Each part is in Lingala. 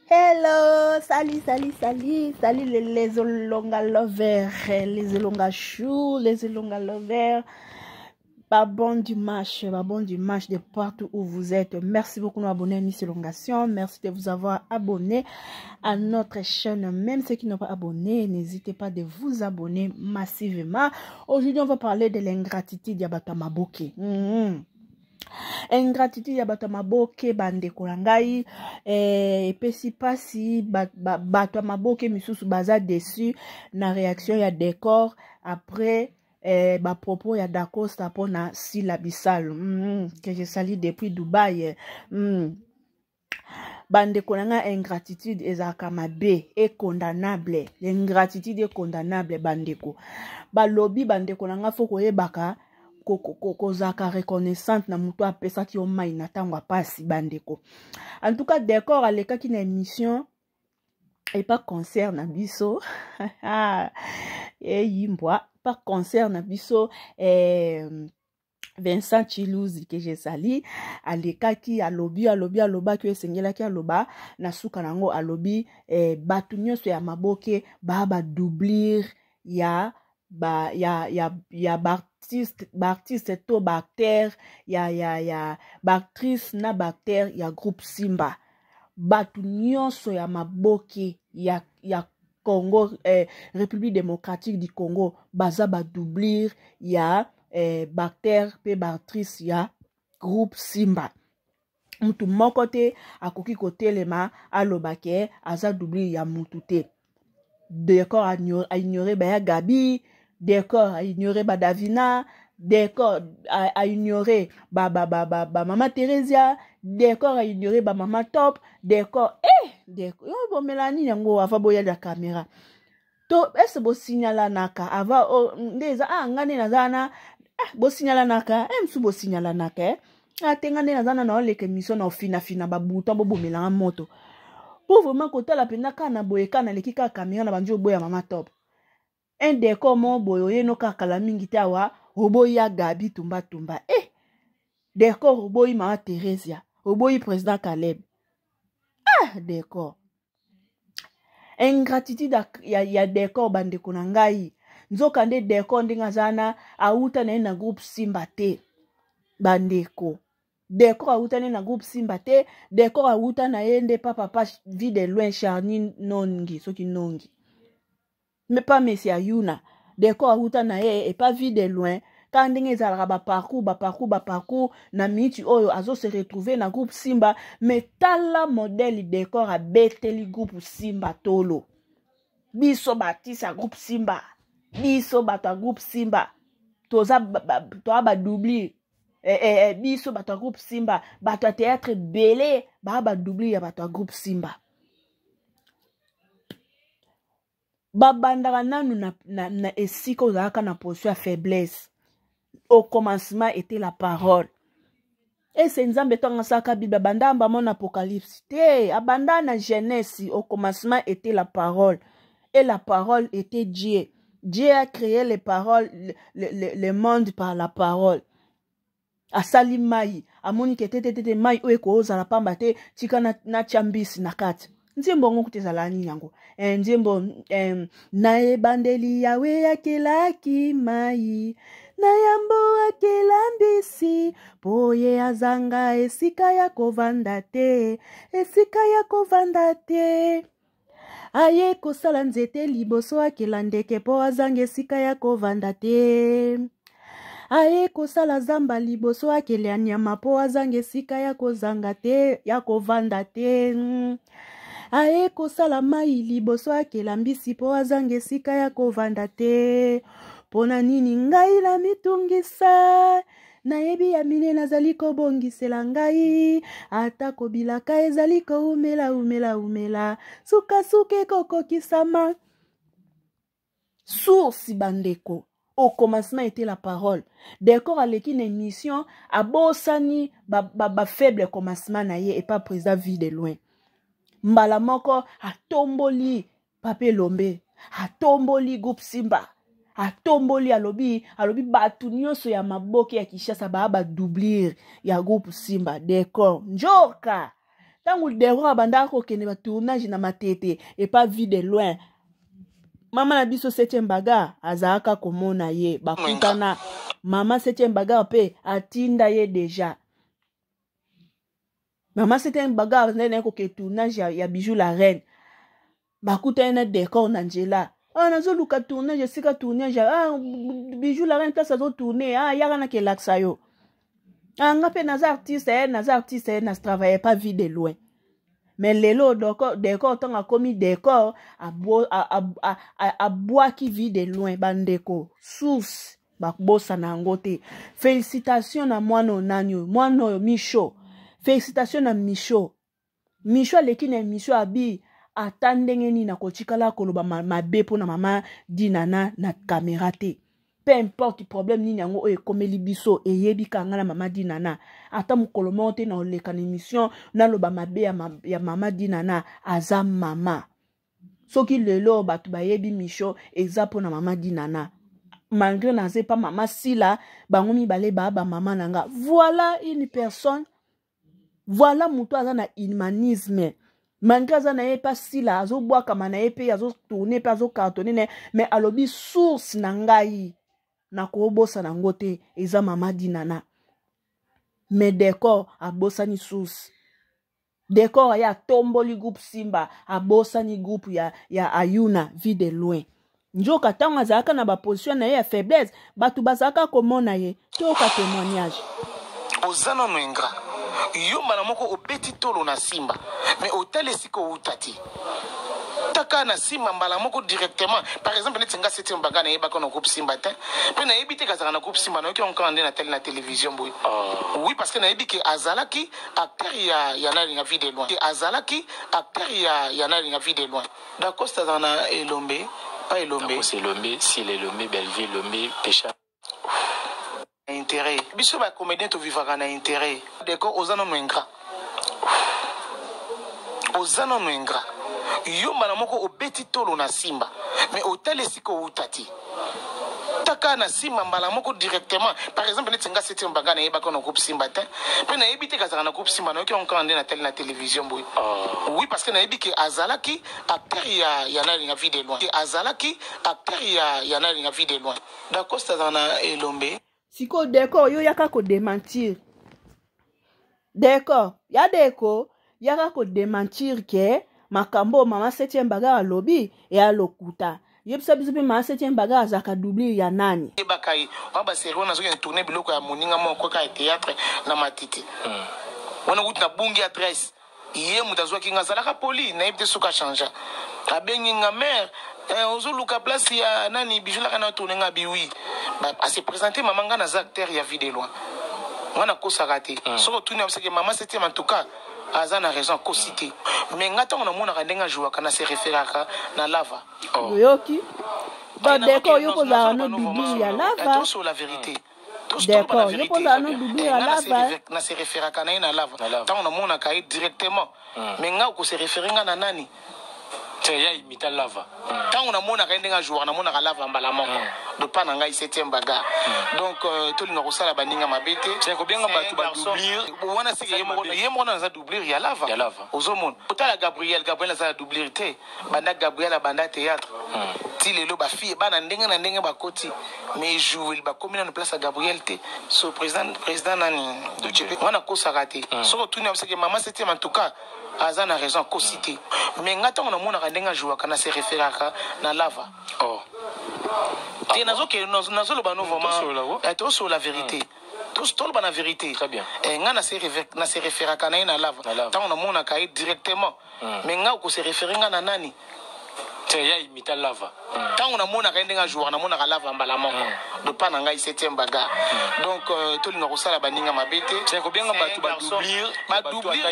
Hello, salut les olonga lovers, les olonga chou, les olonga lovers. Bon dimanche de partout où vous êtes. Merci beaucoup de nous abonner à Miss Elongation. Merci de vous avoir abonné à notre chaîne. Même ceux qui n'ont pas abonné, n'hésitez pas de vous abonner massivement. Aujourd'hui, on va parler de l'ingratitude d'Yabata Maboke. Ingratitude ya bato maboke bandeko na ngai epesi pasi bato maboke misusu baza dessus na réaction ya décor après ba propos ya Dacosta pona Sila Bissalo que je salue depuis Dubaï. Bandeko na ngai, ingratitude ezalaka mabe et condamnable. L'ingratitude est condamnable bandeko. Balobi bandeko na ngai fo koyebaka kozaka reconnaissante na mutu apesa ki omai na tango pasi bandeko. En tout cas, d'accord aleka ki na émission et pas concert na biso. Yimbwa pas concert na biso Vincent Chiluzi que je sali aleka ki aloba ki esengela ki aloba na suka nango alobi batu nyonso ya maboke ba doublir ya Baptiste to bactère ya bactrice na bactère ya groupe Simba batu nyonso ya maboke ya Congo République démocratique du Congo baza ba doublir ya bactère pe bactrice ya groupe Simba. Mutu moko te akoki kotelema alobake aza doublir ya mutu te. D'accord à ignorer Baya Gabi, d'accord à ignorer Davina, d'accord à ignorer Maman Theresia, d'accord à ignorer Maman Top, d'accord d'accord bon Mélanie yango ava boya la caméra. To est-ce bo signala naka ava ndeza ngane nazana bo signala naka msu bo signala naka atengane nazana na ole ke mission na fina ba buta bo bomela moto. Pour vraiment côté la pena kana boyeka na lekika caméra na banjo boya Mama Top. Un décor mon boyoye no kakala mingi tawa oboya Gabi tumba. Décor oboyi Mama Theresia, oboyi président Caleb. Décor. Ingratitude ya décor bandeko na ngai. Nzokande décor ndinga zana auta na groupe Simba te. Bandeko. Décor autane na groupe Simba te, décor auta na yende papa vie de loin charni nongi soki nongi. Mais pas Messi Ayuna. Décor auta na ye et pas vie de loin. Quand ndenge ezalaka ba parcours na miti oyo azo se retrouver na groupe Simba, mais tala modèle décor a beteli groupe Simba tolo. Biso Baptiste a groupe Simba. Biso bato groupe Simba. Toza ba doubli. Biso bato groupe Simba bato théâtre belé ba doubli ya bato groupe Simba babandaka nanu na esika ozalaka na position ya faiblesse. Au commencement était la parole et c'est nzambe tonga saka Bible bandamba mon apocalypse te abanda na Genèse. Au commencement était la parole et la parole était Dieu. Dieu a créé les paroles le monde par la parole. Asali mai amoni ketete mai oyo kozala pamba te tika na chambisi na kati nzembo ngo kutezala nini yango nzembo na ebandeli yawe akelaki mai na yambo akelambisi poye azanga esika ya kovanda te aye kosala nzete liboso akela ndeke po azanga esika ya kovanda te aye kosala zamba liboso akele nyama po azanga esika ya kozanga te ya kovanda te aye kosala mai liboso akela mbisi po azanga esika ya kovanda te pona nini ngai na mitungisa nayebi ya mine nazali kobongisela ngai ata kobilaka ezali koumela suka kokokisama source bandeko. Au commencement était la parole. D'accord avec une émission à Bosani ba faible commencement na ye et pas président vie de loin. Mbala moko a tomboli Pape Lombe, a tomboli groupe Simba, a tomboli alobi batu nyonso ya maboke ya Kishasa ba doublir ya groupe Simba. D'accord. Njoka Tango décor abanda ko kene ba tournage na matete et pas vu de loin. Mama na biso 7e baga azaka komona ye bakutana. Mama 7e baga pe atinda ye déjà. Mama 7e baga nene ko ke tournage ya Bijou la reine. Bakutana décor na Angela. Ah nazo luka tournage sika tournage Bijou la reine place azo tourner yaka na ke laksa yo. Nga pe naza artiste na travaille pas vu de loin. Mais lelo décor tant a commis décor a bois qui vit de loin bandeko source bakbosa na ngote. Félicitations na mwana nanyo mwana Micho. Félicitations na Micho. Micho lekine Micho abi atandenge ni na kochikala koloba mabe po na mama dinana na caméra te. Peu importe problème ni nyango o ekomeli biso eyebi kanga na mama dinana ata mukolo monte na oleka na émission na loba mabe ya mama dinana aza mama soki lelo batu bayebi Micho exapo na mama dinana malgré na pas mama sila bango mibale ba mama nanga. Voilà une personne, voilà muto aza na humanisme malgré aza na ye pas sila azo bwaka mana ye pe azo tourner pe azo cartonner mais alobi source na ngai na kobosa na ngote eza mama dinana. Mais décor abosani source. Décor ya tomboli groupe Simba abosani groupe ya Ayuna vie de loin. Njoka tanga zaka na ba position na ye ya faiblesse batu bazaka komona ye toka témoignage. Ozana noengra yomba na moko obeti tolo na Simba mais hôtel esiko utati. Taka na Simba mbala moko directement par exemple netinga 7e baga na yeba kono groupe Simba te pe na yebite kazaka na groupe Simba na yoki encore ande na télévision boy. Oui parce que na yebi ke azalaki acteur ya na linga vie de loin. Azalaki acteur ya na linga vie de loin. D'accord c'est dans Elombe pas Elombe. C'est Elombe si l'Elombe Belleville Elombe Pécha. Intérêt. Biso ba comédien to vivaka na intérêt. D'accord ozana noengra. Ozana noengra. Yomba na moko obeti tolo na Simba mais hôtel esiko utati. Taka na Simba mbala moko directement par exemple netinga 7e baga na yeba kono groupe Simba te pe na yebite kazaka na groupe Simba na yoki encore ande na télévision boy. Oui parce que na yebi ke azalaki acteur ya na linga vie de loin. Azalaki acteur ya na linga vie de loin. D'accord c'est dans Elombe. Siko décor yo yaka ko démentir. Décor ya décor yaka ko démentir ke makambo mama 7e baga lobby et à lokuta. Yebisa biso pe mama 7e baga azaka doubler ya nani. Bakai ba série on a zoki tourner biloko ya moninga moko ka théâtre na matiti. On a goût na bungi adresse. Iye mutazwa kinga zalaka poli na yebite suka changer. Abengi nga mère ozo luka place ya nani Bijou la kana tourner nga biwi. Ba a se présenter maman nga na acteur ya vie de loin. On a ko sarate. Soko tourner parce que maman 7e en tout cas aza na raison ko citer. Mais ngata on a mona ndenga jouer kana se référaka na lava. Yoki. Ba décor yo poza no double ya lava. Sur la vérité. D'accord, yo poza no double ya lava. Na se référaka na lava. Tant on a mona ka directement. Mais nga ko se référer nga na nani? Ya imita lava. Tant on a mona ka ndenga jouer na mona ka lava mbala moko. De pas na ngai 7e baga. Donc to linga ko sala baninga mabete. C'est ko bien ngamba ba doublir. Wana se yemo na za doublir ya lava. Ya lava. Ozomon. Otala Gabriel za doublir te. Banda Gabriel banda théâtre. Ti lelo ba fille bana ndenge ba koti. Mais jouer ba combien na place à Gabriel te. So président nani de Djibouti. Wana ko sarate. So tout na parce que maman 7e en tout cas aza na raison ko citer. Mais ngata on a mona ka ndenga jouer kana se référaka na lava. Et nazo lo bano vraiment être sur la vérité. Tous tout la vérité. Très bien. Et nga na se référer kana na lava. Tant on a mona ka directement. Mais nga ko se référer nga na nani? Ya imita lava. Tant on a mona ka ndenga jouer na mona ka lava mbala moko. De pas na ngai 7e baga. Donc to linga ko sala baninga mabete. C'est ko bien ngamba ba doublir. Ba doublir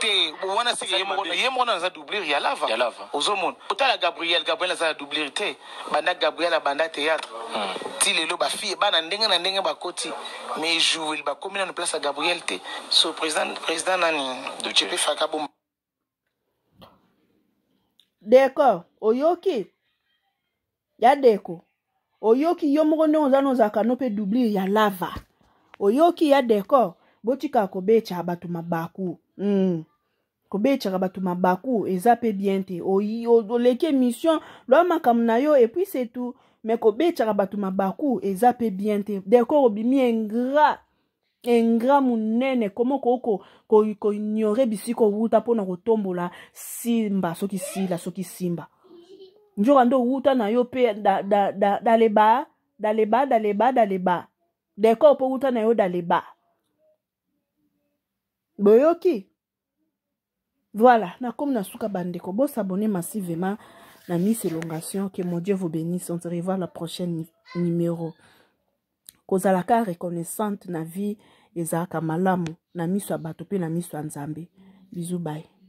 te wana se yemo na za doublir ya lava. Ya lava. Ozomon. Otala Gabriel za doublir te. Banda Gabriel banda théâtre. Ti lelo ba fille bana ndenge ba koti. Mais jouer ba combien na place à Gabriel te. So président nani de Djibouti fakabo. D'accord, oyoki. Ya deko. Oyoki yomoko ndongo zaka no pe doubler ya lava. Oyoki ya d'accord. Botika ko becha batu mabaku. kobetaka bato mabaku eza pe bien te oleki mission loa makambo na yo et puis c'est tout mais kobetaka bato mabaku eza pe bien te d'accord obimi ingrat munene komo ko ignore bisiko wuta pona kotombola simba soki sila soki simba njoka ndo wuta na yo pe daleba d'accord po wuta na yo daleba boyoki. Voilà, na comme na souka bandeko, bon s'abonner massivement na Miss Elongation, que mon Dieu vous bénisse, on se revoit la prochaine numéro. Kozalaka reconnaissante na vie ezaka malamu na miso abato pe na miso nzambe. Bisous bye.